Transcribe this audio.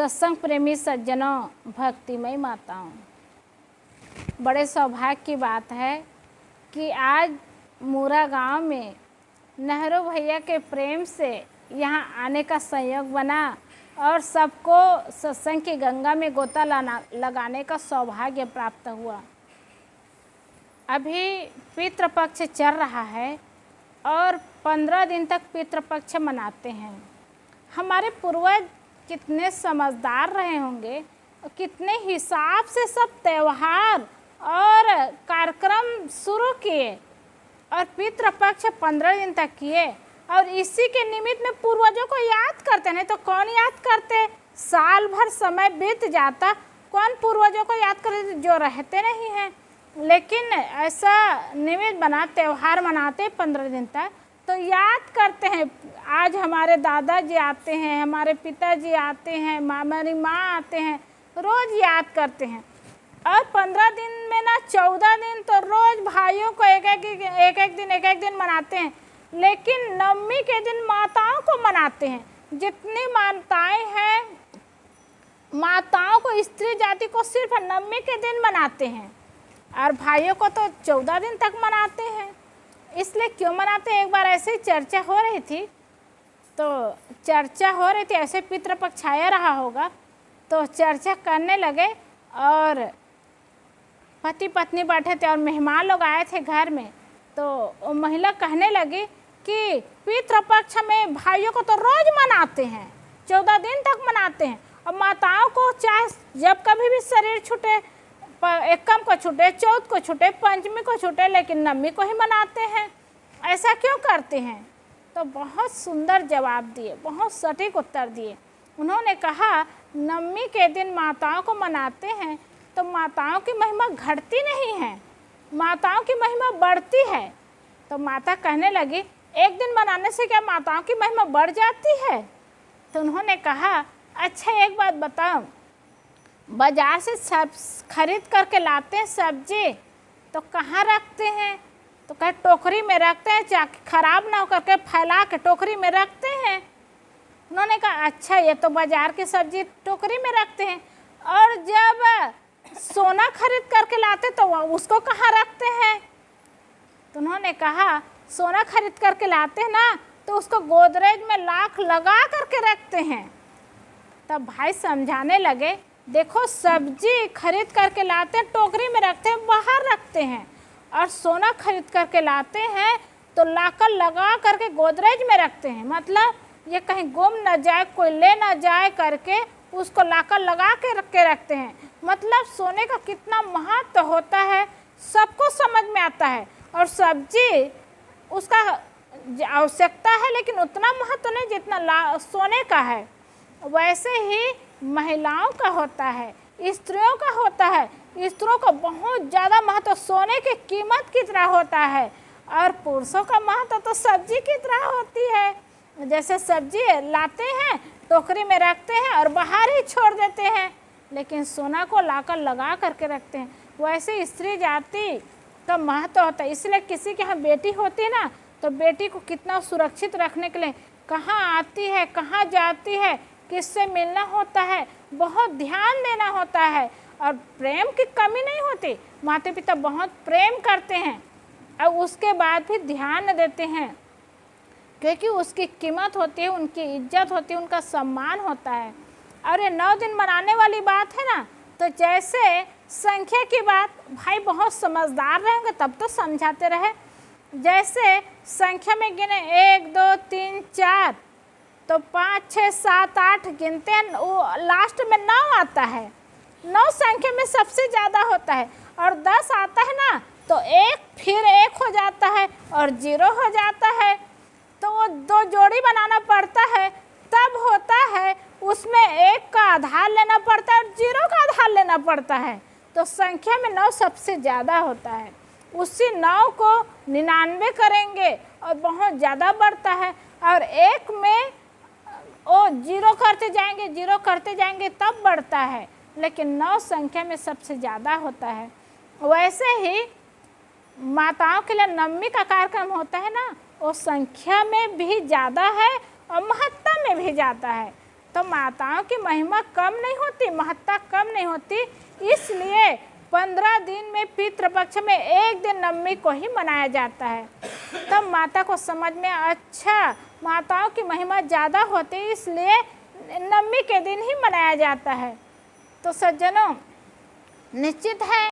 सत्संग प्रेमी सज्जनों, भक्तिमय माताओं, बड़े सौभाग्य की बात है कि आज मूरा गांव में नेहरू भैया के प्रेम से यहाँ आने का संयोग बना और सबको सत्संग की गंगा में गोता लगाने का सौभाग्य प्राप्त हुआ। अभी पितृपक्ष चल रहा है और 15 दिन तक पितृपक्ष मनाते हैं। हमारे पूर्वज कितने समझदार रहे होंगे और कितने हिसाब से सब त्यौहार और कार्यक्रम शुरू किए और पितृपक्ष 15 दिन तक किए और इसी के निमित्त में पूर्वजों को याद करते। नहीं तो कौन याद करते? साल भर समय बीत जाता, कौन पूर्वजों को याद करते जो रहते नहीं हैं। लेकिन ऐसा निमित्त बना, त्यौहार मनाते 15 दिन तक तो याद करते हैं। आज हमारे दादाजी आते हैं, हमारे पिताजी आते हैं, हमारी माँ आते हैं, रोज़ याद करते हैं। और 15 दिन में ना 14 दिन तो रोज़ भाइयों को एक एक दिन मनाते हैं। लेकिन नवमी के दिन माताओं को मनाते हैं। जितनी माताएं हैं, माताओं को, स्त्री जाति को सिर्फ नवमी के दिन मनाते हैं और भाइयों को तो 14 दिन तक मनाते हैं। इसलिए क्यों मनाते हैं? एक बार ऐसे ही चर्चा हो रही थी ऐसे पितृपक्ष आया रहा होगा तो चर्चा करने लगे और पति पत्नी बैठे थे और मेहमान लोग आए थे घर में। तो वो महिला कहने लगी कि पितृपक्ष में भाइयों को तो रोज़ मनाते हैं, 14 दिन तक मनाते हैं और माताओं को चाहे जब कभी भी शरीर छूटे, एकम को छूटे, चौथ को छूटे, पंचमी को छूटे, लेकिन नवमी को ही मनाते हैं। ऐसा क्यों करते हैं? तो बहुत सुंदर जवाब दिए, बहुत सटीक उत्तर दिए। उन्होंने कहा नवमी के दिन माताओं को मनाते हैं तो माताओं की महिमा घटती नहीं है, माताओं की महिमा बढ़ती है। तो माता कहने लगी एक दिन मनाने से क्या माताओं की महिमा बढ़ जाती है? तो उन्होंने कहा अच्छा एक बात बताओ, बाजार से सब खरीद करके लाते हैं सब्जी तो कहाँ रखते हैं? तो कहे टोकरी में रखते हैं, चाहे खराब ना हो करके फैला के टोकरी में रखते हैं। उन्होंने कहा अच्छा ये तो बाजार की सब्जी टोकरी में रखते हैं, और जब सोना खरीद करके लाते तो उसको कहाँ रखते हैं? तो उन्होंने कहा सोना खरीद करके लाते हैं ना तो उसको गोदरेज में लाख लगा करके रखते हैं। तब भाई समझाने लगे देखो सब्जी खरीद करके लाते हैं टोकरी में रखते हैं, बाहर रखते हैं, और सोना खरीद करके लाते हैं तो लाकर लगा करके गोदरेज में रखते हैं। मतलब ये कहीं गुम न जाए, कोई ले ना जाए करके उसको लाकर लगा के रखते हैं। मतलब सोने का कितना महत्व होता है सबको समझ में आता है। और सब्जी उसका आवश्यकता है लेकिन उतना महत्व नहीं जितना सोने का है। वैसे ही महिलाओं का होता है, स्त्रियों का होता है। स्त्रियों को बहुत ज़्यादा महत्व सोने की कीमत की तरह होता है, और पुरुषों का महत्व तो सब्जी की तरह होती है। जैसे सब्जी लाते हैं टोकरी में रखते हैं और बाहर ही छोड़ देते हैं, लेकिन सोना को लाकर लगा करके रखते हैं। वैसे स्त्री जाति का महत्व होता है। इसलिए किसी के यहाँ बेटी होती है ना तो बेटी को कितना सुरक्षित रखने के लिए कहाँ आती है, कहाँ जाती है, किससे मिलना होता है, बहुत ध्यान देना होता है। और प्रेम की कमी नहीं होती, माता पिता बहुत प्रेम करते हैं और उसके बाद भी ध्यान देते हैं, क्योंकि उसकी कीमत होती है, उनकी इज्जत होती है, उनका सम्मान होता है। और ये 9 दिन मनाने वाली बात है ना, तो जैसे संख्या की बात, भाई बहुत समझदार रहेंगे तब तो समझाते रहे। जैसे संख्या में गिने 1 2 3 4 तो 5 6 7 8 गिनते हैं, वो लास्ट में 9 आता है। 9 संख्या में सबसे ज़्यादा होता है, और 10 आता है ना तो 1 फिर 1 हो जाता है और 0 हो जाता है। तो वो 2 जोड़ी बनाना पड़ता है तब होता है, उसमें 1 का आधार लेना पड़ता है और 0 का आधार लेना पड़ता है। तो संख्या में 9 सबसे ज़्यादा होता है। उसी 9 को 99 करेंगे और बहुत ज़्यादा बढ़ता है, और 1 में वो 0 करते जाएंगे तब बढ़ता है, लेकिन 9 संख्या में सबसे ज़्यादा होता है। वैसे ही माताओं के लिए नवमी का कार्यक्रम होता है ना, वो संख्या में भी ज़्यादा है और महत्ता में भी ज़्यादा है। तो माताओं की महिमा कम नहीं होती, महत्ता कम नहीं होती। इसलिए 15 दिन में पितृपक्ष में एक दिन नवमी को ही मनाया जाता है। तब माता को समझ में अच्छा माताओं की महिमा ज़्यादा होती है, इसलिए नवमी के दिन ही मनाया जाता है। तो सज्जनों, निश्चित है